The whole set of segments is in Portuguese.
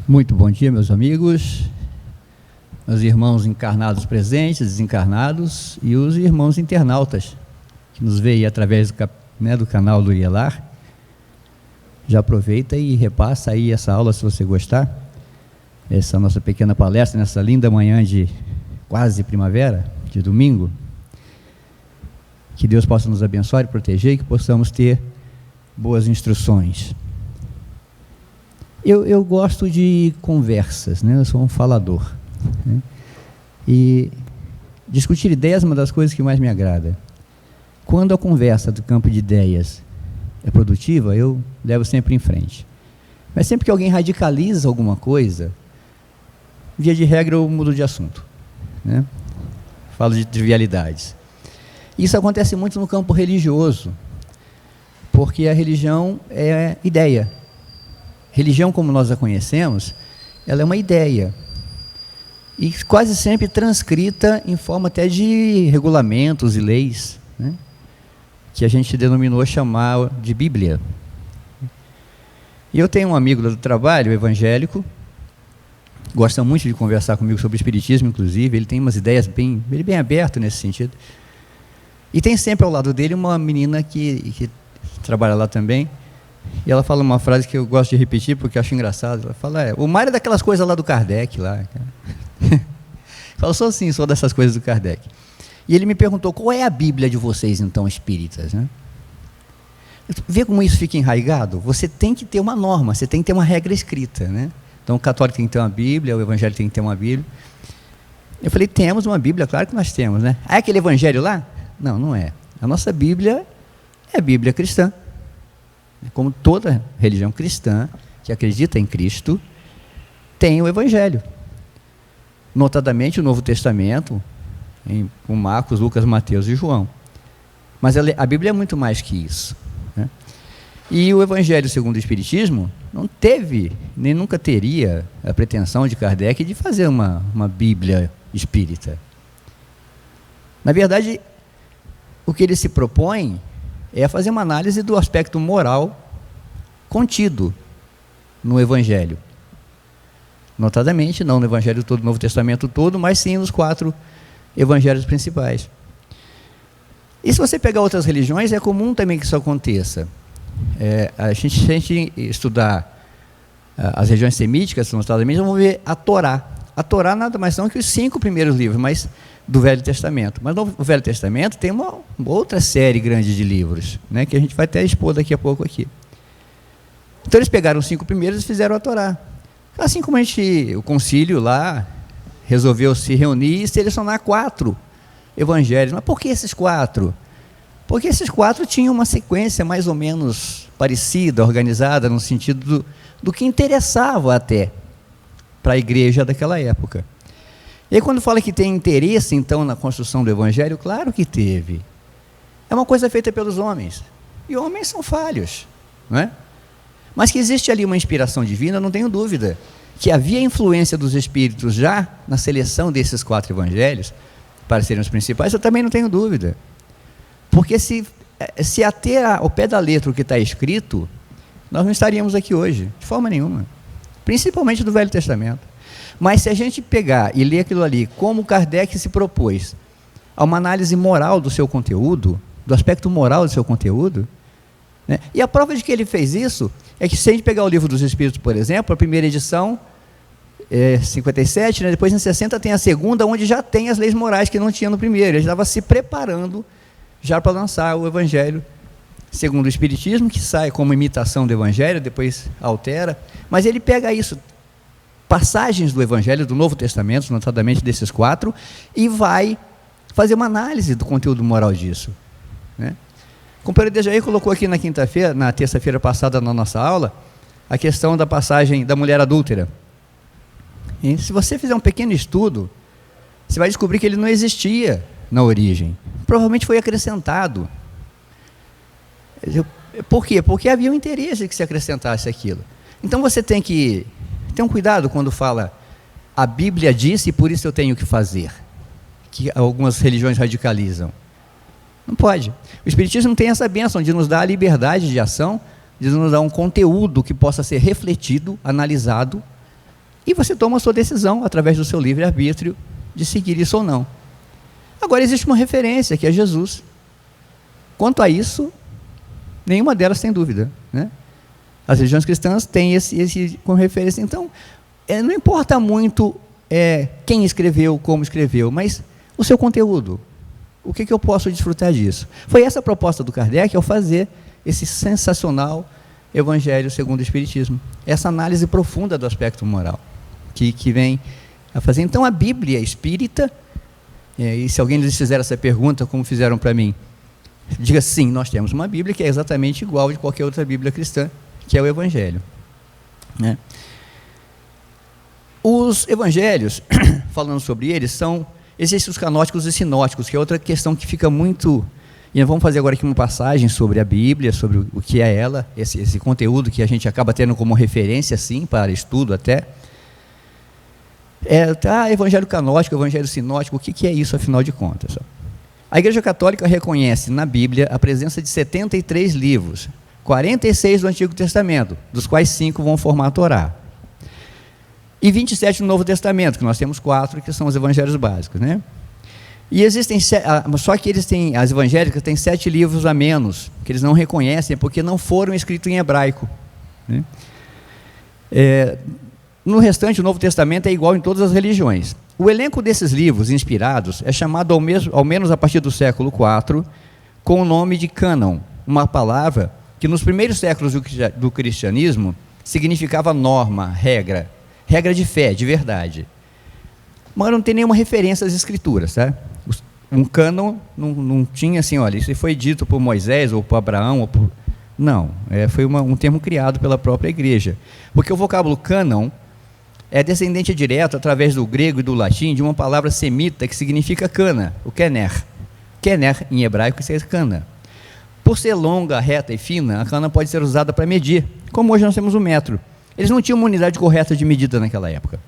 Muito bom dia, meus amigos, meus irmãos encarnados presentes, desencarnados e os irmãos internautas que nos veem através do canal do Ielar. Já aproveita e repassa aí essa aula se você gostar, essa nossa pequena palestra nessa linda manhã de quase primavera, de domingo. Que Deus possa nos abençoar e proteger e que possamos ter boas instruções. Eu gosto de conversas, né? Eu sou um falador, né? E discutir ideias é uma das coisas que mais me agrada. Quando a conversa do campo de ideias é produtiva, eu levo sempre em frente. Mas sempre que alguém radicaliza alguma coisa, via de regra eu mudo de assunto, né? Falo de trivialidades. Isso acontece muito no campo religioso, porque a religião é ideia. Religião, como nós a conhecemos, ela é uma ideia, e quase sempre transcrita em forma até de regulamentos e leis, né? Que a gente denominou chamar de Bíblia. E eu tenho um amigo do trabalho, evangélico, gosta muito de conversar comigo sobre espiritismo, inclusive, ele tem umas ideias bem aberto nesse sentido. E tem sempre ao lado dele uma menina que trabalha lá também, e ela fala uma frase que eu gosto de repetir porque eu acho engraçado. Ela fala, o Mário é daquelas coisas lá do Kardec lá. Fala, sou dessas coisas do Kardec. E ele me perguntou, qual é a Bíblia de vocês então, espíritas, né? Vê como isso fica enraizado? Você tem que ter uma norma, você tem que ter uma regra escrita, né? Então o católico tem que ter uma Bíblia, o evangélico tem que ter uma Bíblia. Eu falei, temos uma Bíblia, claro que nós temos, né? Ah, é aquele evangelho lá? Não, não é. A nossa Bíblia é a Bíblia cristã. Como toda religião cristã que acredita em Cristo, tem o Evangelho. Notadamente o Novo Testamento, com Marcos, Lucas, Mateus e João. Mas a Bíblia é muito mais que isso, né? E o Evangelho segundo o Espiritismo não teve, nem nunca teria a pretensão de Kardec de fazer uma Bíblia espírita. Na verdade, o que ele se propõe é fazer uma análise do aspecto moral contido no Evangelho. Notadamente, não no Evangelho todo, no Novo Testamento todo, mas sim nos 4 Evangelhos principais. E se você pegar outras religiões, é comum também que isso aconteça. A gente estudar as regiões semíticas, notadamente, vamos ver a Torá. A Torá nada mais são que os 5 primeiros livros, mas do Velho Testamento. Mas no Velho Testamento tem uma outra série grande de livros, né, que a gente vai até expor daqui a pouco aqui. Então eles pegaram os 5 primeiros e fizeram a Torá. Assim como o concílio lá resolveu se reunir e selecionar 4 evangelhos. Mas por que esses 4? Porque esses 4 tinham uma sequência mais ou menos parecida, organizada, no sentido do que interessava até para a igreja daquela época. E aí quando fala que tem interesse então na construção do Evangelho, claro que teve. É uma coisa feita pelos homens. E homens são falhos, não é? Mas que existe ali uma inspiração divina, não tenho dúvida. Que havia influência dos Espíritos já na seleção desses 4 Evangelhos, para serem os principais, eu também não tenho dúvida. Porque se ater ao pé da letra o que está escrito, nós não estaríamos aqui hoje, de forma nenhuma. Principalmente do Velho Testamento. Mas se a gente pegar e ler aquilo ali, como Kardec se propôs a uma análise moral do seu conteúdo, do aspecto moral do seu conteúdo, né? E a prova de que ele fez isso é que se a gente pegar o Livro dos Espíritos, por exemplo, a primeira edição, 57, né? Depois em 60 tem a segunda, onde já tem as leis morais que não tinha no primeiro. Ele estava se preparando já para lançar o Evangelho segundo o Espiritismo, que sai como imitação do Evangelho, depois altera, mas ele pega isso, passagens do Evangelho, do Novo Testamento, notadamente desses 4, e vai fazer uma análise do conteúdo moral disso, né? O companheiro Dejaí colocou aqui na terça-feira passada na nossa aula, a questão da passagem da mulher adúltera. E se você fizer um pequeno estudo, você vai descobrir que ele não existia na origem. Provavelmente foi acrescentado. Por quê? Porque havia um interesse que se acrescentasse aquilo. Então você tem que ter um cuidado quando fala a Bíblia disse e por isso eu tenho que fazer, que algumas religiões radicalizam. Não pode. O Espiritismo tem essa bênção de nos dar a liberdade de ação, de nos dar um conteúdo que possa ser refletido, analisado, E você toma a sua decisão, através do seu livre-arbítrio, de seguir isso ou não. Agora, existe uma referência, que é Jesus. Quanto a isso, nenhuma delas tem dúvida, né? As religiões cristãs têm esse como referência. Então, não importa muito quem escreveu, como escreveu, mas o seu conteúdo. O que eu posso desfrutar disso? Foi essa a proposta do Kardec ao fazer esse sensacional Evangelho segundo o Espiritismo. Essa análise profunda do aspecto moral que vem a fazer. Então, a Bíblia espírita, e se alguém lhes fizer essa pergunta, como fizeram para mim, diga sim, nós temos uma Bíblia que é exatamente igual de qualquer outra Bíblia cristã, que é o Evangelho, né? Os Evangelhos, falando sobre eles, existem os canóticos e sinóticos, que é outra questão que fica muito... E nós vamos fazer agora aqui uma passagem sobre a Bíblia, sobre o que é ela, esse conteúdo que a gente acaba tendo como referência, sim, para estudo até. Evangelho canótico, Evangelho sinótico, o que é isso, afinal de contas? A Igreja Católica reconhece na Bíblia a presença de 73 livros, 46 do Antigo Testamento, dos quais 5 vão formar a Torá, e 27 no Novo Testamento, que nós temos 4, que são os evangelhos básicos, né? E existem, só que as evangélicas têm 7 livros a menos, que eles não reconhecem, porque não foram escritos em hebraico, né? No restante, o Novo Testamento é igual em todas as religiões. O elenco desses livros inspirados é chamado, ao menos a partir do século IV, com o nome de cânon, uma palavra que nos primeiros séculos do cristianismo significava norma, regra de fé, de verdade. Mas não tem nenhuma referência às escrituras, tá? Um cânon não tinha assim, olha, isso foi dito por Moisés ou por Abraão, não, foi um termo criado pela própria igreja, porque o vocábulo cânon é descendente direto, através do grego e do latim, de uma palavra semita que significa cana, o kener. Kener, em hebraico, é cana. Por ser longa, reta e fina, a cana pode ser usada para medir, como hoje nós temos o metro. Eles não tinham uma unidade correta de medida naquela época.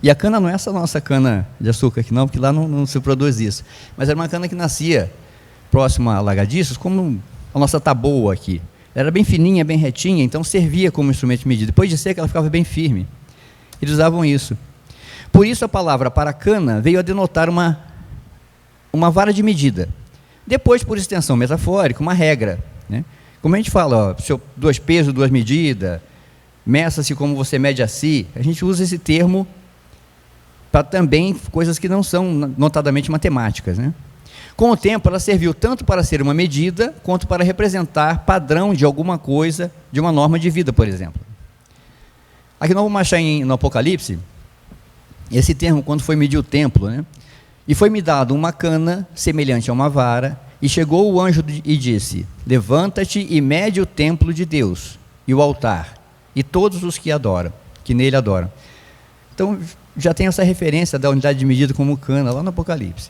E a cana não é essa nossa cana de açúcar aqui não, porque lá não se produz isso. Mas era uma cana que nascia próxima a alagadiços, como a nossa taboa aqui. Ela era bem fininha, bem retinha, então servia como instrumento de medida. Depois de seca, ela ficava bem firme. Eles usavam isso. Por isso a palavra para cana veio a denotar uma vara de medida. Depois, por extensão metafórica, uma regra, né? Como a gente fala, 2 pesos, 2 medidas, meça-se como você mede a si, a gente usa esse termo para também coisas que não são notadamente matemáticas, né? Com o tempo, ela serviu tanto para ser uma medida, quanto para representar padrão de alguma coisa, de uma norma de vida, por exemplo. Aqui nós vamos achar no Apocalipse, esse termo, quando foi medir o templo, né? E foi-me dado uma cana semelhante a uma vara, e chegou o anjo e disse: levanta-te e mede o templo de Deus, e o altar, e todos os que adoram, que nele adoram. Então, já tem essa referência da unidade de medida como cana, lá no Apocalipse.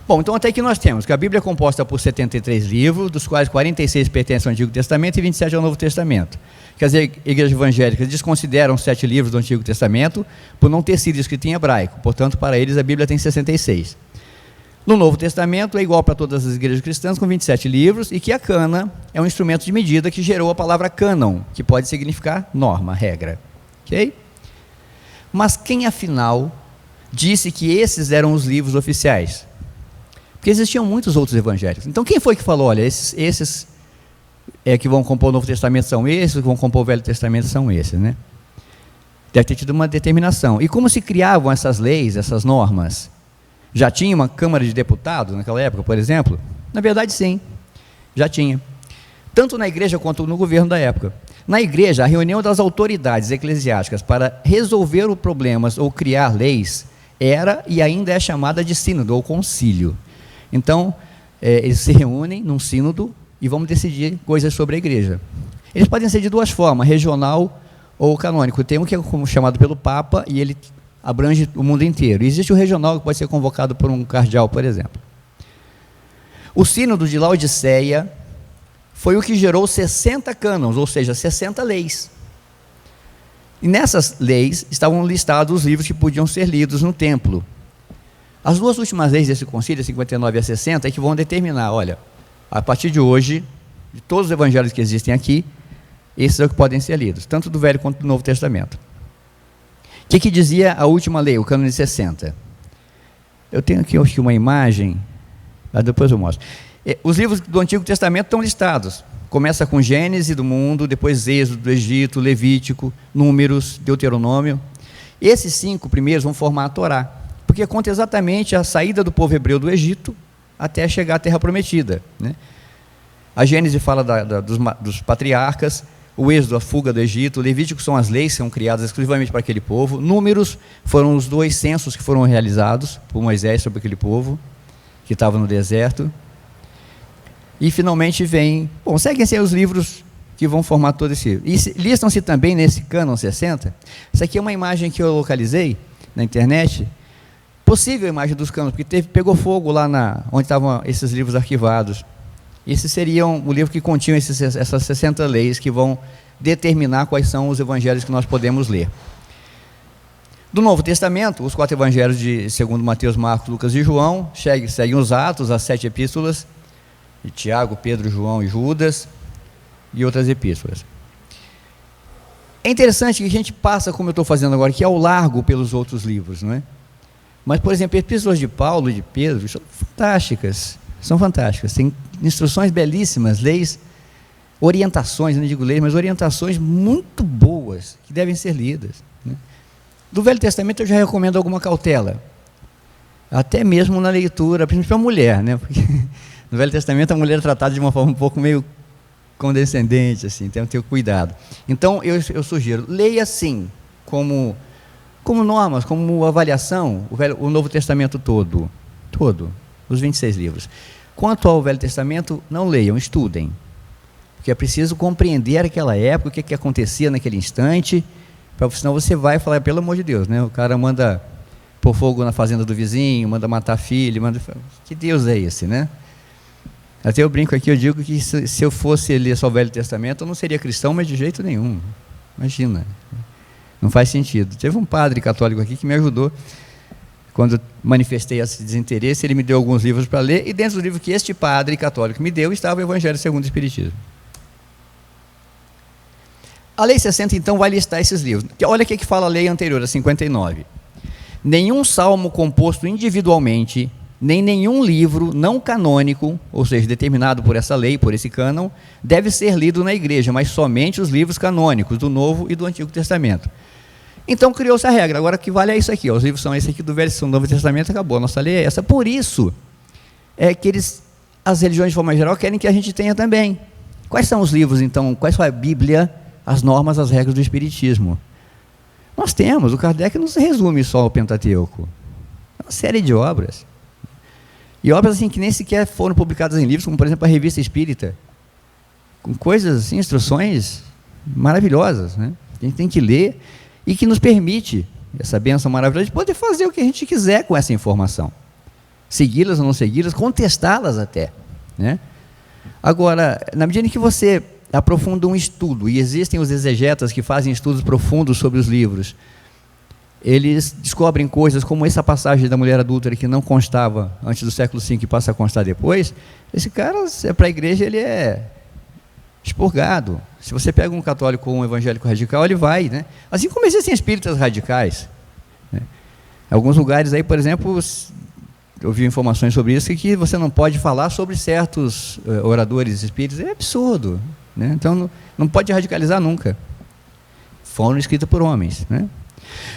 Bom, então até aqui nós temos que a Bíblia é composta por 73 livros, dos quais 46 pertencem ao Antigo Testamento e 27 ao Novo Testamento. Quer dizer, igrejas evangélicas desconsideram 7 livros do Antigo Testamento por não ter sido escrito em hebraico, portanto, para eles a Bíblia tem 66. No Novo Testamento é igual para todas as igrejas cristãs, com 27 livros, e que a cana é um instrumento de medida que gerou a palavra cânon, que pode significar norma, regra. Ok? Mas quem, afinal, disse que esses eram os livros oficiais? Porque existiam muitos outros evangélicos. Então, quem foi que falou, olha, esses que vão compor o Novo Testamento são esses, que vão compor o Velho Testamento são esses, né? Deve ter tido uma determinação. E como se criavam essas leis, essas normas? Já tinha uma Câmara de Deputados naquela época, por exemplo? Na verdade, sim, já tinha. Tanto na igreja quanto no governo da época. Na igreja, a reunião das autoridades eclesiásticas para resolver os problemas ou criar leis era e ainda é chamada de sínodo ou concílio. Então, eles se reúnem num sínodo e vão decidir coisas sobre a igreja. Eles podem ser de 2 formas, regional ou canônico. Tem um que é chamado pelo Papa e ele abrange o mundo inteiro. Existe o regional, que pode ser convocado por um cardeal, por exemplo. O sínodo de Laodiceia foi o que gerou 60 cânons, ou seja, 60 leis. E nessas leis estavam listados os livros que podiam ser lidos no templo. As 2 últimas leis desse concílio, 59 e 60, é que vão determinar, olha, a partir de hoje, de todos os evangelhos que existem aqui, esses são os que podem ser lidos, tanto do Velho quanto do Novo Testamento. que dizia a última lei, o Cânone de 60? Eu tenho aqui, acho que uma imagem, depois eu mostro. Os livros do Antigo Testamento estão listados. Começa com Gênesis do mundo, depois Êxodo do Egito, Levítico, Números, Deuteronômio. Esses 5 primeiros vão formar a Torá, porque conta exatamente a saída do povo hebreu do Egito até chegar à Terra Prometida, né? A Gênesis fala dos patriarcas, o Êxodo, a fuga do Egito, o Levítico são as leis que são criadas exclusivamente para aquele povo, Números foram os 2 censos que foram realizados por Moisés sobre aquele povo que estava no deserto. E finalmente seguem-se os livros que vão formar todo esse. E listam-se também nesse cânon 60. Isso aqui é uma imagem que eu localizei na internet, possível imagem dos cânones, porque pegou fogo lá onde estavam esses livros arquivados. Esses seriam o livro que continha essas 60 leis que vão determinar quais são os evangelhos que nós podemos ler. Do Novo Testamento, os 4 evangelhos de segundo Mateus, Marcos, Lucas e João, seguem os Atos, as 7 epístolas, de Tiago, Pedro, João e Judas, e outras epístolas. É interessante que a gente passa, como eu estou fazendo agora, que é ao largo pelos outros livros, não é? Mas, por exemplo, epístolas de Paulo e de Pedro são fantásticas, tem instruções belíssimas, leis, orientações, não digo leis, mas orientações muito boas, que devem ser lidas, né? Do Velho Testamento eu já recomendo alguma cautela, até mesmo na leitura, principalmente para a mulher, né? Porque no Velho Testamento a mulher é tratada de uma forma um pouco meio condescendente, assim, tem que ter cuidado. Então eu sugiro, leia assim, como normas, como avaliação, o Novo Testamento todo, os 26 livros. Quanto ao Velho Testamento, não leiam, estudem, porque é preciso compreender aquela época, o que acontecia naquele instante, senão você vai falar, pelo amor de Deus, né? O cara manda pôr fogo na fazenda do vizinho, manda matar filho, que Deus é esse, né? Até eu brinco aqui, eu digo que se eu fosse ler só o Velho Testamento, eu não seria cristão, mas de jeito nenhum, imagina, não faz sentido. Teve um padre católico aqui que me ajudou, quando eu manifestei esse desinteresse, ele me deu alguns livros para ler, e dentro do livro que este padre católico me deu, estava o Evangelho segundo o Espiritismo. A Lei 60, então, vai listar esses livros. Olha o que fala a lei anterior, a 59. Nenhum salmo composto individualmente, nem nenhum livro não canônico, ou seja, determinado por essa lei, por esse cânon, deve ser lido na igreja, mas somente os livros canônicos do Novo e do Antigo Testamento. Então criou-se a regra, agora que vale é isso aqui, os livros são esse aqui do Velho e do Novo Testamento, acabou, a nossa lei é essa. Por isso é que as religiões de forma geral querem que a gente tenha também. Quais são os livros então, quais são a Bíblia, as normas, as regras do Espiritismo? Nós temos, o Kardec não se resume só ao Pentateuco, é uma série de obras, e obras assim que nem sequer foram publicadas em livros, como por exemplo a Revista Espírita, com coisas assim, instruções maravilhosas, né? A gente tem que ler, e que nos permite, essa bênção maravilhosa, de poder fazer o que a gente quiser com essa informação, segui-las ou não segui-las, contestá-las até, né? Agora, na medida em que você aprofunda um estudo, e existem os exegetas que fazem estudos profundos sobre os livros, eles descobrem coisas como essa passagem da mulher adúltera que não constava antes do século V e passa a constar depois. Esse cara, para a igreja, ele é expurgado. Se você pega um católico ou um evangélico radical, ele vai, né? Assim como existem espíritas radicais, né? Em alguns lugares aí, por exemplo, eu vi informações sobre isso, que você não pode falar sobre certos oradores espíritas. É absurdo, né? Então não pode radicalizar nunca. Foram escritos por homens, né?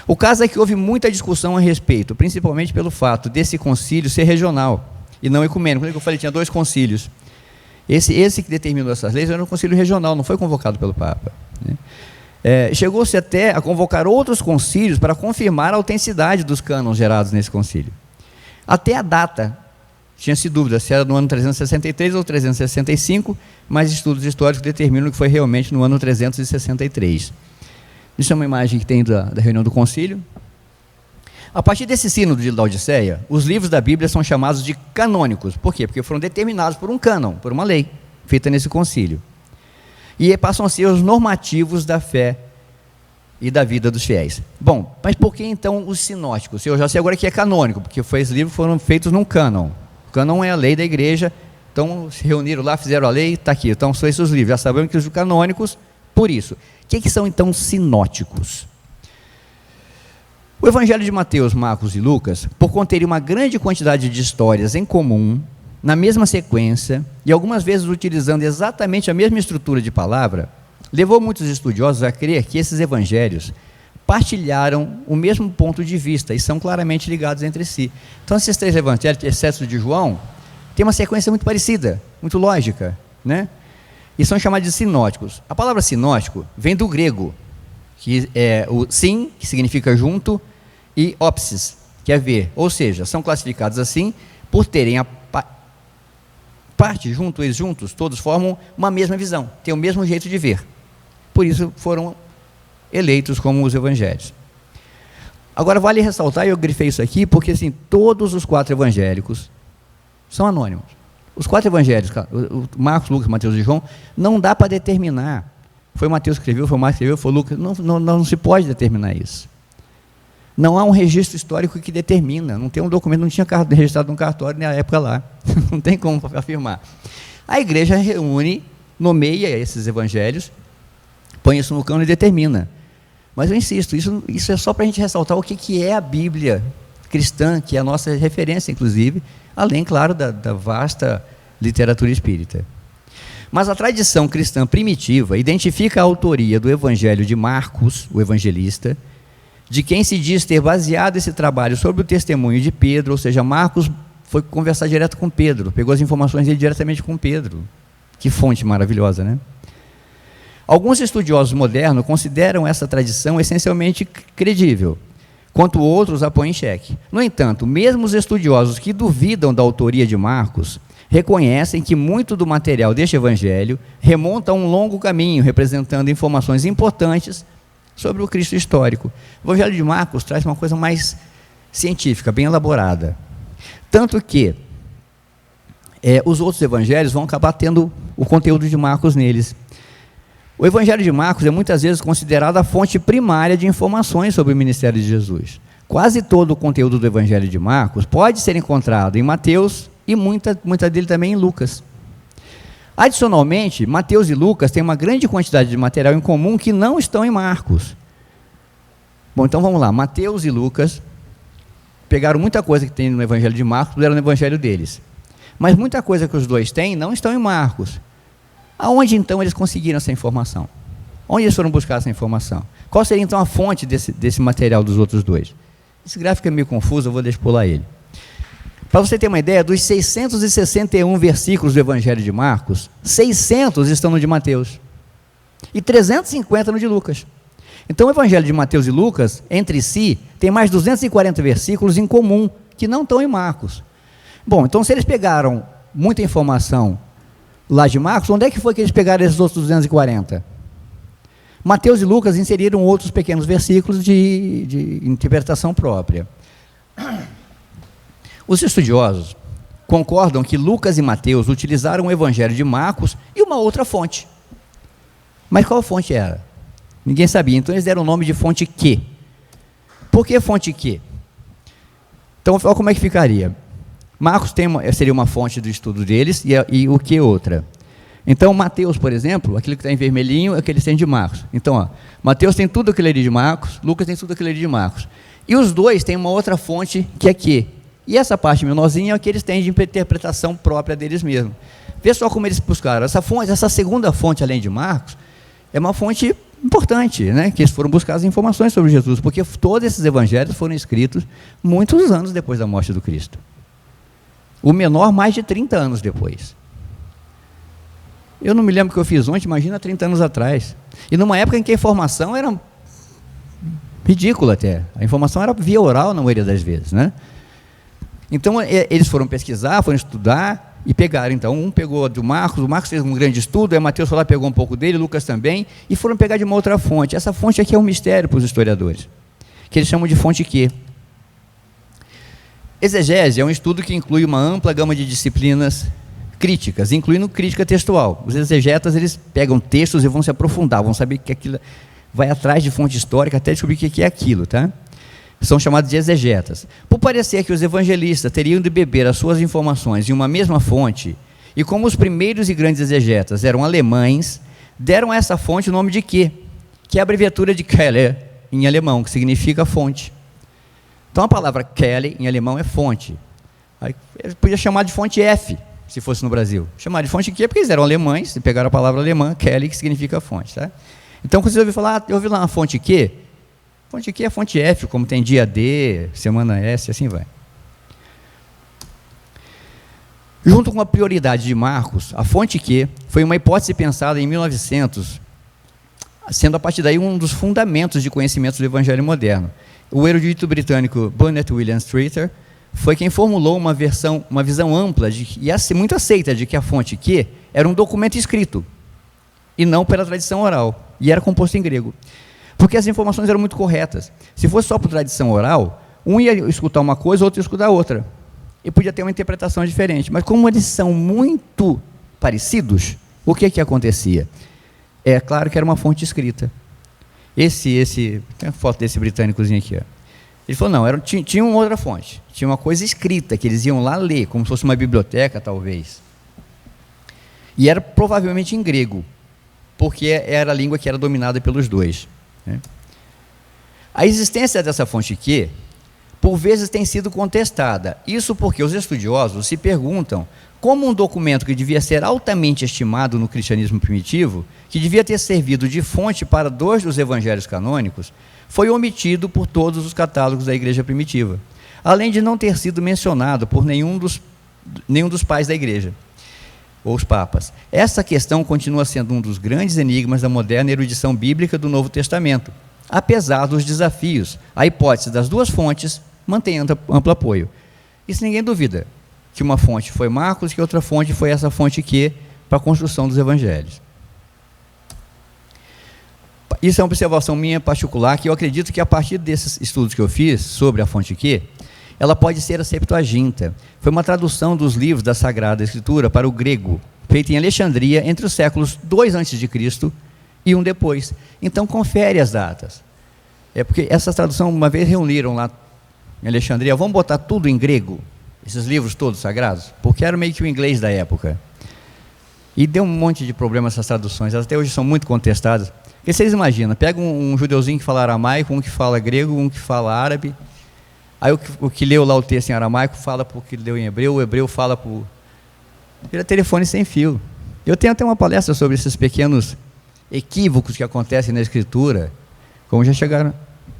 O caso é que houve muita discussão a respeito, principalmente pelo fato desse concílio ser regional e não ecumênico. Como eu falei, tinha 2 concílios. Esse que determinou essas leis era um concílio regional, não foi convocado pelo Papa, né? Chegou-se até a convocar outros concílios para confirmar a autenticidade dos cânones gerados nesse concílio. Até a data, tinha-se dúvida se era no ano 363 ou 365, mas estudos históricos determinam que foi realmente no ano 363. Isso é uma imagem que tem da reunião do concílio. A partir desse sínodo de Laodiceia, os livros da Bíblia são chamados de canônicos. Por quê? Porque foram determinados por um cânon, por uma lei, feita nesse concílio. E passam a ser os normativos da fé e da vida dos fiéis. Bom, mas por que então os sinóticos? Eu já sei agora que é canônico, porque esses livros foram feitos num cânon. O cânon é a lei da igreja, então se reuniram lá, fizeram a lei, está aqui. Então são esses os livros, já sabemos que os canônicos, por isso. O que são então sinóticos? O Evangelho de Mateus, Marcos e Lucas, por conterem uma grande quantidade de histórias em comum, na mesma sequência, e algumas vezes utilizando exatamente a mesma estrutura de palavra, levou muitos estudiosos a crer que esses evangelhos partilharam o mesmo ponto de vista e são claramente ligados entre si. Então, esses três evangelhos, exceto de João, têm uma sequência muito parecida, muito lógica, né? E são chamados de sinóticos. A palavra sinótico vem do grego, que é o sin, que significa junto, e ópsis, que é ver. Ou seja, são classificados assim por terem a parte, eles juntos, todos formam uma mesma visão, têm o mesmo jeito de ver. Por isso foram eleitos como os evangelhos. Agora vale ressaltar, eu grifei isso aqui, porque assim, todos os 4 evangélicos são anônimos. Os 4 evangelhos, Marcos, Lucas, Mateus e João, não dá para determinar. Foi Mateus que escreveu, foi Marcos que escreveu, foi Lucas, não se pode determinar isso. Não há um registro histórico que determina, não tem um documento, não tinha registrado um cartório na época lá, não tem como afirmar. A igreja reúne, nomeia esses evangelhos, põe isso no cano e determina. Mas eu insisto, isso é só para a gente ressaltar o que é a Bíblia cristã, que é a nossa referência, inclusive, além, claro, da vasta literatura espírita. Mas a tradição cristã primitiva identifica a autoria do Evangelho de Marcos, o evangelista, de quem se diz ter baseado esse trabalho sobre o testemunho de Pedro, ou seja, Marcos foi conversar direto com Pedro, pegou as informações dele diretamente com Pedro. Que fonte maravilhosa, né? Alguns estudiosos modernos consideram essa tradição essencialmente credível, enquanto outros a põem em xeque. No entanto, mesmo os estudiosos que duvidam da autoria de Marcos reconhecem que muito do material deste evangelho remonta a um longo caminho, representando informações importantes sobre o Cristo histórico. O Evangelho de Marcos traz uma coisa mais científica, bem elaborada. Tanto que os outros evangelhos vão acabar tendo o conteúdo de Marcos neles. O Evangelho de Marcos é muitas vezes considerado a fonte primária de informações sobre o ministério de Jesus. Quase todo o conteúdo do Evangelho de Marcos pode ser encontrado em Mateus e muita dele também em Lucas. Adicionalmente, Mateus e Lucas têm uma grande quantidade de material em comum que não estão em Marcos. Bom, então vamos lá. Mateus e Lucas pegaram muita coisa que tem no Evangelho de Marcos, puseram no Evangelho deles. Mas muita coisa que os dois têm não estão em Marcos. Aonde então eles conseguiram essa informação? Onde eles foram buscar essa informação? Qual seria então a fonte desse material dos outros dois? Esse gráfico é meio confuso, eu vou deixar pular ele. Para você ter uma ideia, dos 661 versículos do Evangelho de Marcos, 600 estão no de Mateus e 350 no de Lucas. Então o Evangelho de Mateus e Lucas, entre si, tem mais 240 versículos em comum, que não estão em Marcos. Bom, então se eles pegaram muita informação lá de Marcos, onde é que foi que eles pegaram esses outros 240? Mateus e Lucas inseriram outros pequenos versículos de interpretação própria. Os estudiosos concordam que Lucas e Mateus utilizaram o Evangelho de Marcos e uma outra fonte. Mas qual fonte era? Ninguém sabia, então eles deram o nome de fonte Q. Por que fonte Q? Então, olha como é que ficaria. Marcos seria uma fonte do estudo deles e o Q outra. Então, Mateus, por exemplo, aquilo que está em vermelhinho é o que eles têm de Marcos. Então, Mateus tem tudo aquilo ali de Marcos, Lucas tem tudo aquilo ali de Marcos. E os dois têm uma outra fonte que é Q. E essa parte menorzinha é o que eles têm de interpretação própria deles mesmos. Vê só como eles buscaram. Essa segunda fonte, além de Marcos, é uma fonte importante, né? Que eles foram buscar as informações sobre Jesus, porque todos esses evangelhos foram escritos muitos anos depois da morte do Cristo. O menor, mais de 30 anos depois. Eu não me lembro o que eu fiz ontem, imagina 30 anos atrás. E numa época em que a informação era ridícula até. A informação era via oral na maioria das vezes, né? Então, eles foram pesquisar, foram estudar e pegaram. Então, um pegou do Marcos, o Marcos fez um grande estudo, aí Mateus foi lá, pegou um pouco dele, Lucas também, e foram pegar de uma outra fonte. Essa fonte aqui é um mistério para os historiadores, que eles chamam de fonte Q. Exegese é um estudo que inclui uma ampla gama de disciplinas críticas, incluindo crítica textual. Os exegetas, eles pegam textos e vão se aprofundar, vão saber que aquilo vai atrás de fonte histórica até descobrir o que é aquilo, tá? São chamados de exegetas. Por parecer que os evangelistas teriam de beber as suas informações em uma mesma fonte, e como os primeiros e grandes exegetas eram alemães, deram a essa fonte o nome de Q, que é a abreviatura de Quelle, em alemão, que significa fonte. Então, a palavra Quelle, em alemão, é fonte. Aí, ele podia chamar de fonte F, se fosse no Brasil. Chamar de fonte Q, porque eles eram alemães, e pegaram a palavra alemã, Quelle, que significa fonte. Tá? Então, quando você ouviu falar, eu ouvi lá uma fonte Q, fonte Q é fonte F, como tem dia D, semana S, assim vai. Junto com a prioridade de Marcos, a fonte Q foi uma hipótese pensada em 1900, sendo a partir daí um dos fundamentos de conhecimento do Evangelho moderno. O erudito britânico Burnett William Streeter foi quem formulou uma visão ampla e muito aceita de que a fonte Q era um documento escrito, e não pela tradição oral, e era composto em grego. Porque as informações eram muito corretas. Se fosse só por tradição oral, um ia escutar uma coisa, outro ia escutar outra. E podia ter uma interpretação diferente. Mas como eles são muito parecidos, o que acontecia? É claro que era uma fonte escrita. Tem a foto desse britânicozinho aqui. Ó. Ele falou, não, tinha uma outra fonte. Tinha uma coisa escrita, que eles iam lá ler, como se fosse uma biblioteca, talvez. E era provavelmente em grego, porque era a língua que era dominada pelos dois. Né? A existência dessa fonte Q, por vezes, tem sido contestada. Isso porque os estudiosos se perguntam como um documento que devia ser altamente estimado no cristianismo primitivo, que devia ter servido de fonte para 2 dos evangelhos canônicos, foi omitido por todos os catálogos da igreja primitiva, além de não ter sido mencionado por nenhum dos pais da igreja, ou os papas. Essa questão continua sendo um dos grandes enigmas da moderna erudição bíblica do Novo Testamento. Apesar dos desafios, a hipótese das 2 fontes mantém amplo apoio. Isso ninguém duvida, que uma fonte foi Marcos e que outra fonte foi essa fonte Q para a construção dos evangelhos. Isso é uma observação minha particular, que eu acredito que a partir desses estudos que eu fiz sobre a fonte Q, ela pode ser a Septuaginta. Foi uma tradução dos livros da Sagrada Escritura para o grego, feita em Alexandria entre os séculos 2 a.C. e 1 depois. Então, confere as datas. Porque essa tradução, uma vez reuniram lá em Alexandria, vamos botar tudo em grego, esses livros todos sagrados, porque era meio que o inglês da época. E deu um monte de problemas essas traduções, elas até hoje são muito contestadas. Porque vocês imaginam, pega um judeuzinho que fala aramaico, um que fala grego, um que fala árabe, aí o que leu lá o texto em aramaico fala para o que leu em hebreu, o hebreu fala para o... Vira telefone sem fio. Eu tenho até uma palestra sobre esses pequenos equívocos que acontecem na Escritura, como já chegaram...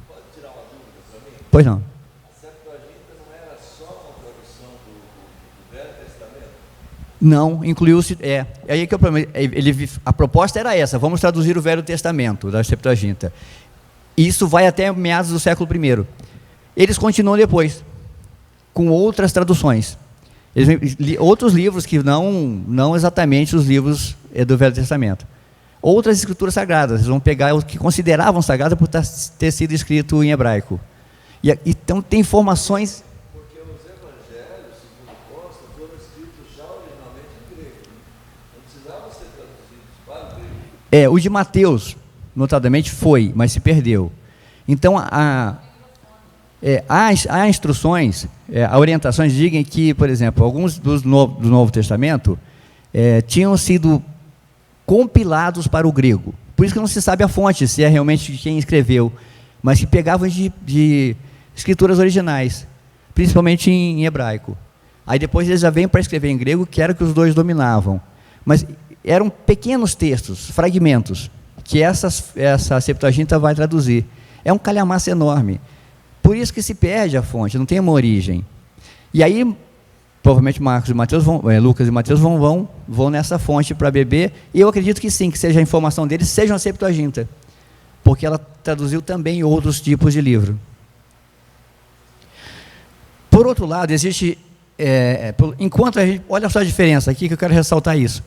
Pode tirar uma dúvida para mim? Pois não. A Septuaginta não era só uma tradução do Velho Testamento? Não, incluiu-se... Aí que é o problema. A proposta era essa, vamos traduzir o Velho Testamento, da Septuaginta. Isso vai até meados do século I. Eles continuam depois, com outras traduções. Outros livros que não exatamente os livros do Velho Testamento. Outras escrituras sagradas, eles vão pegar o que consideravam sagrado por ter sido escrito em hebraico. Então tem informações... Porque os evangelhos, segundo consta, foram escritos já originalmente em grego. Não precisavam ser traduzidos para o grego. O de Mateus, notadamente, foi, mas se perdeu. Então, há instruções, há orientações que dizem que, por exemplo, alguns do Novo Testamento tinham sido compilados para o grego. Por isso que não se sabe a fonte, se é realmente de quem escreveu, mas que pegavam de escrituras originais, principalmente em hebraico. Aí depois eles já vêm para escrever em grego, que era o que os dois dominavam. Mas eram pequenos textos, fragmentos, que essa Septuaginta vai traduzir. É um calhamaço enorme. Por isso que se perde a fonte, não tem uma origem. E aí, provavelmente Lucas e Mateus vão nessa fonte para beber, e eu acredito que sim, que seja a informação deles, seja uma Septuaginta, porque ela traduziu também outros tipos de livro. Por outro lado, existe, enquanto a gente, olha só a diferença aqui, que eu quero ressaltar isso.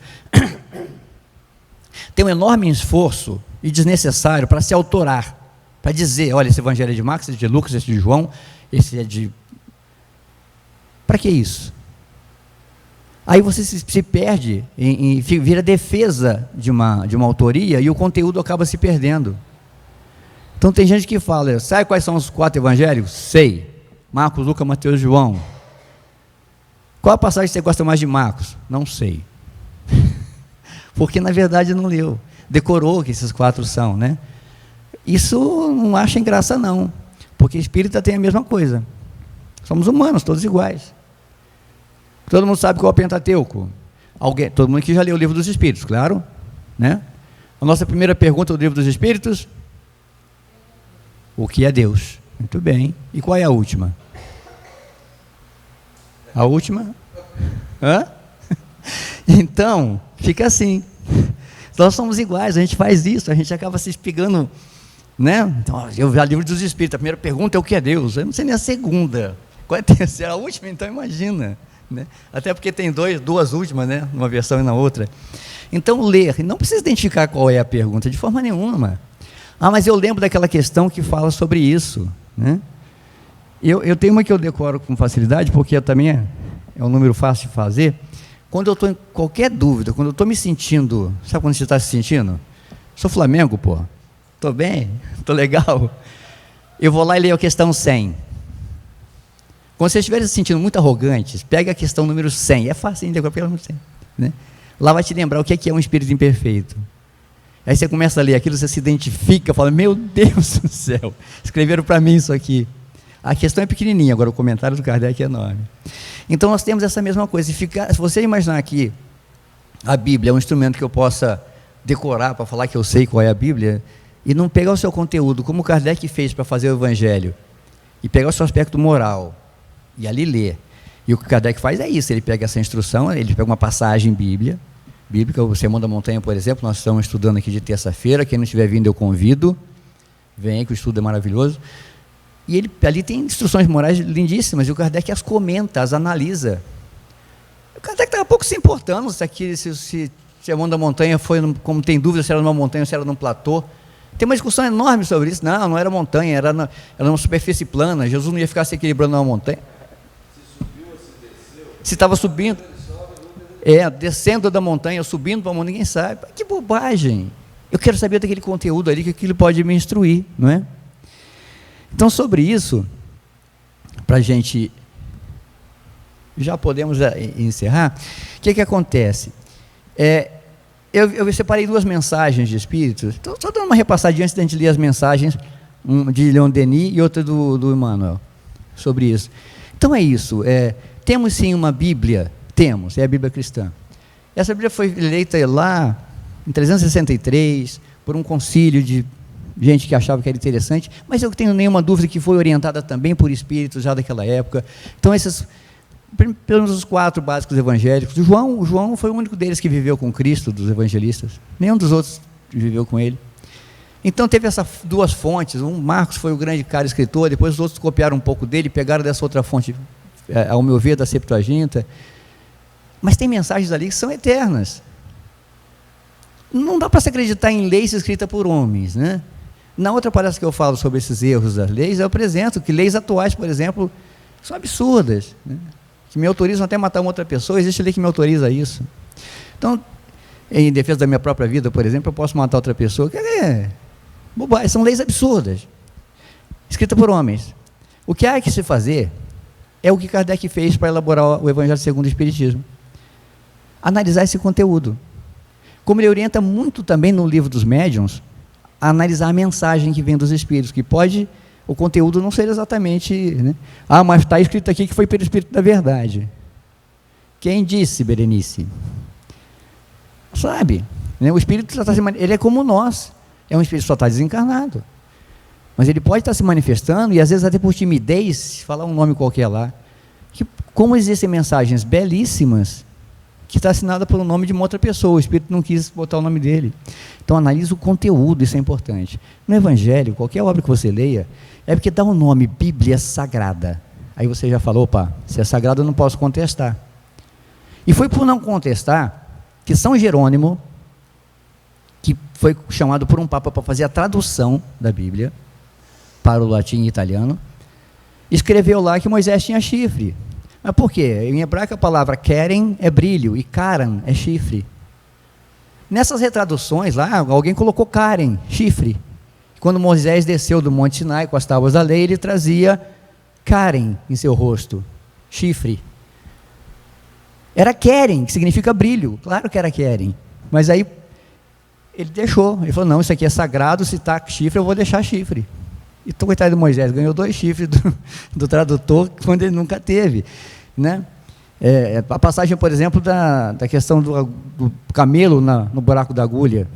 Tem um enorme esforço e desnecessário para se autorar, para dizer, olha, esse evangelho é de Marcos, esse é de Lucas, esse é de João, esse é de... Para que isso? Aí você se perde, vira defesa de uma autoria e o conteúdo acaba se perdendo. Então tem gente que fala, sabe quais são os 4 evangelhos? Sei. Marcos, Lucas, Mateus e João. Qual a passagem que você gosta mais de Marcos? Não sei. Porque na verdade não leu. Decorou que esses 4 são, né? Isso não acha graça não. Porque espírita tem a mesma coisa. Somos humanos, todos iguais. Todo mundo sabe qual é o Pentateuco? Todo mundo aqui já leu o Livro dos Espíritos, claro, né? A nossa primeira pergunta do Livro dos Espíritos: o que é Deus? Muito bem. E qual é a última? A última? Hã? Então, fica assim. Nós somos iguais, a gente faz isso, a gente acaba se espigando, né? Então, eu já Livro dos Espíritos, a primeira pergunta é o que é Deus? Eu não sei nem a segunda. Qual é a terceira? A última, então imagina. Né? Até porque tem duas últimas, né? Numa versão e na outra. Então, ler, não precisa identificar qual é a pergunta, de forma nenhuma. Mas eu lembro daquela questão que fala sobre isso, né? Eu tenho uma que eu decoro com facilidade, porque também é um número fácil de fazer. Quando eu estou em qualquer dúvida, quando eu estou me sentindo, sabe quando você está se sentindo? Sou Flamengo, pô, estou bem, estou legal. Eu vou lá e leio a questão 100. Quando você estiver se sentindo muito arrogante, pega a questão número 100, é fácil de decorar pelo número 100, né? Lá vai te lembrar o que é um espírito imperfeito. Aí você começa a ler aquilo, você se identifica, fala, meu Deus do céu, escreveram para mim isso aqui. A questão é pequenininha, agora o comentário do Kardec é enorme. Então nós temos essa mesma coisa. Se você imaginar que a Bíblia é um instrumento que eu possa decorar para falar que eu sei qual é a Bíblia, e não pegar o seu conteúdo, como o Kardec fez para fazer o Evangelho, e pegar o seu aspecto moral, e ali ler. E o que o Kardec faz é isso, ele pega essa instrução, ele pega uma passagem bíblica, o Sermão da Montanha, por exemplo, nós estamos estudando aqui de terça-feira, quem não estiver vindo eu convido, vem que o estudo é maravilhoso. E ali tem instruções morais lindíssimas, e o Kardec as comenta, as analisa. O Kardec estava pouco se importando se o Sermão da Montanha foi, como tem dúvida, se era numa montanha ou se era num platô. Tem uma discussão enorme sobre isso. Não era montanha, era numa superfície plana, Jesus não ia ficar se equilibrando numa montanha. Se subiu ou se desceu. Se estava subindo, descendo da montanha, subindo para a montanha, ninguém sabe. Que bobagem! Eu quero saber daquele conteúdo ali, que aquilo pode me instruir, não é? Então, sobre isso, para a gente, já podemos encerrar, o que acontece? Eu separei duas mensagens de espíritos, estou só dando uma repassadinha antes de a gente ler as mensagens, de Leon Denis e outra do Emmanuel, sobre isso. Então é isso, temos sim uma Bíblia, é a Bíblia cristã. Essa Bíblia foi eleita lá em 363, por um concílio de gente que achava que era interessante, mas eu não tenho nenhuma dúvida que foi orientada também por espíritos já daquela época. Então pelo menos os 4 básicos evangélicos, o João foi o único deles que viveu com Cristo, dos evangelistas, nenhum dos outros viveu com ele. Então teve essas 2 fontes, Marcos foi o grande cara escritor, depois os outros copiaram um pouco dele, pegaram dessa outra fonte, ao meu ver, da Septuaginta, mas tem mensagens ali que são eternas. Não dá para se acreditar em leis escritas por homens, né? Na outra palestra que eu falo sobre esses erros das leis, eu apresento que leis atuais, por exemplo, são absurdas, né? Que me autorizam até matar uma outra pessoa, existe lei que me autoriza isso. Então, em defesa da minha própria vida, por exemplo, eu posso matar outra pessoa, bobagem, são leis absurdas, escritas por homens. O que há que se fazer é o que Kardec fez para elaborar o Evangelho segundo o Espiritismo. Analisar esse conteúdo. Como ele orienta muito também no Livro dos Médiuns, a analisar a mensagem que vem dos Espíritos, que pode, o conteúdo não ser exatamente, né? Mas está escrito aqui que foi pelo Espírito da Verdade. Quem disse, Berenice? Sabe, né? O Espírito ele é como nós, é um Espírito que só está desencarnado, mas ele pode estar se manifestando, e às vezes até por timidez, falar um nome qualquer lá, como existem mensagens belíssimas, que está assinada pelo nome de uma outra pessoa, o Espírito não quis botar o nome dele. Então analisa o conteúdo, isso é importante. No Evangelho, qualquer obra que você leia, é porque dá um nome, Bíblia Sagrada. Aí você já falou, se é sagrado eu não posso contestar. E foi por não contestar que São Jerônimo, que foi chamado por um Papa para fazer a tradução da Bíblia, para o latim e italiano, escreveu lá que Moisés tinha chifre. Mas por quê? Em hebraico a palavra keren é brilho e karan é chifre. Nessas retraduções lá, alguém colocou karen, chifre. Quando Moisés desceu do Monte Sinai com as tábuas da lei, ele trazia karen em seu rosto, chifre. Era keren, que significa brilho, claro que era keren. Mas aí ele deixou, ele falou, não, isso aqui é sagrado, se está chifre eu vou deixar chifre. Então, coitado de Moisés, ganhou 2 chifres do tradutor, quando ele nunca teve, né? A passagem, por exemplo, da questão do camelo no buraco da agulha.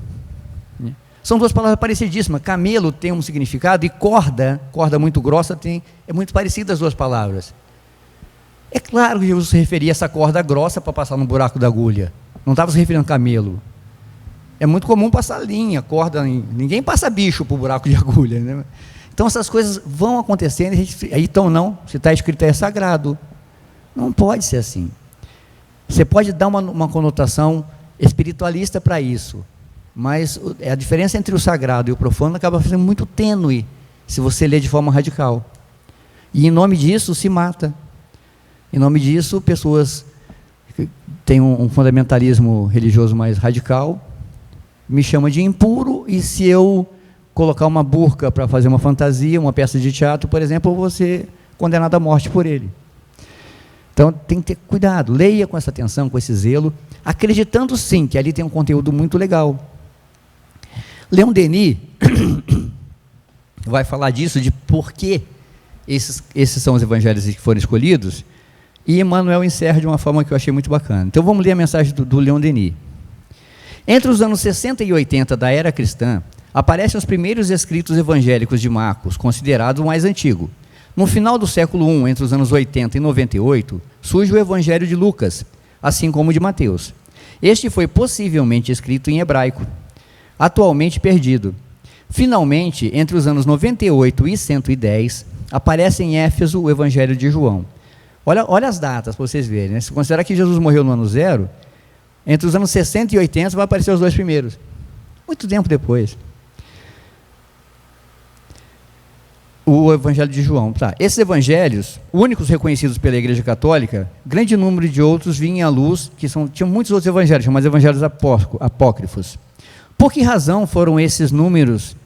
São 2 palavras parecidíssimas. Camelo tem um significado e corda muito grossa, é muito parecida as 2 palavras. É claro que Jesus se referia a essa corda grossa para passar no buraco da agulha. Não estava se referindo a camelo. É muito comum passar linha, corda, ninguém passa bicho para o buraco de agulha, né? Então essas coisas vão acontecendo, então não, se está escrito aí é sagrado. Não pode ser assim. Você pode dar uma conotação espiritualista para isso, mas a diferença entre o sagrado e o profano acaba sendo muito tênue, se você ler de forma radical. E em nome disso se mata. Em nome disso, pessoas que têm um fundamentalismo religioso mais radical, me chamam de impuro, e se eu colocar uma burca para fazer uma fantasia, uma peça de teatro, por exemplo, eu vou ser condenado à morte por ele. Então tem que ter cuidado, leia com essa atenção, com esse zelo, acreditando sim que ali tem um conteúdo muito legal. Leon Denis vai falar disso, de por que esses são os evangelhos que foram escolhidos, e Emmanuel encerra de uma forma que eu achei muito bacana. Então vamos ler a mensagem do Leon Denis. Entre os anos 60 e 80 da era cristã, aparecem os primeiros escritos evangélicos de Marcos, considerado o mais antigo. No final do século I, entre os anos 80 e 98, surge o Evangelho de Lucas, assim como o de Mateus. Este foi possivelmente escrito em hebraico, atualmente perdido. Finalmente, entre os anos 98 e 110, aparece em Éfeso o Evangelho de João. Olha as datas para vocês verem, né? Se considerar que Jesus morreu no ano 0, entre os anos 60 e 80 vai aparecer os 2 primeiros. Muito tempo depois. O Evangelho de João. Tá. Esses evangelhos, únicos reconhecidos pela Igreja Católica, grande número de outros vinham à luz, tinham muitos outros evangelhos, chamados evangelhos apócrifos. Por que razão foram esses numerosos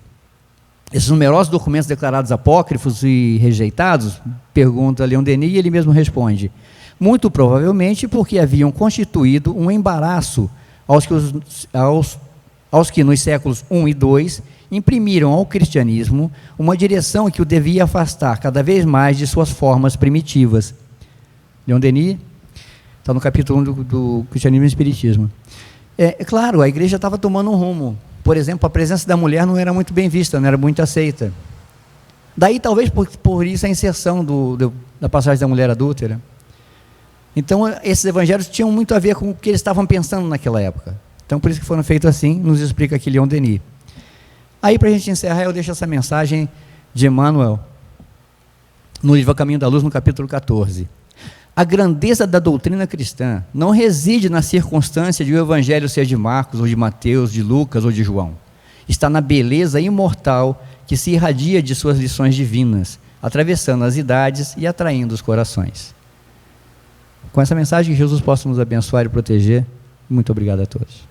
documentos declarados apócrifos e rejeitados? Pergunta Leon Denis, e ele mesmo responde: muito provavelmente porque haviam constituído um embaraço aos que nos séculos I e II imprimiram ao cristianismo uma direção que o devia afastar cada vez mais de suas formas primitivas. Leon Denis está no capítulo 1 do Cristianismo e Espiritismo. É claro, a igreja estava tomando um rumo. Por exemplo, a presença da mulher não era muito bem vista, não era muito aceita. Daí talvez por isso a inserção da passagem da mulher adúltera. Então esses evangelhos tinham muito a ver com o que eles estavam pensando naquela época. Então por isso que foram feitos assim, nos explica aqui Leon Denis. Aí, para a gente encerrar, eu deixo essa mensagem de Emmanuel, no livro A Caminho da Luz, no capítulo 14. A grandeza da doutrina cristã não reside na circunstância de o evangelho ser de Marcos, ou de Mateus, de Lucas ou de João. Está na beleza imortal que se irradia de suas lições divinas, atravessando as idades e atraindo os corações. Com essa mensagem, que Jesus possa nos abençoar e proteger. Muito obrigado a todos.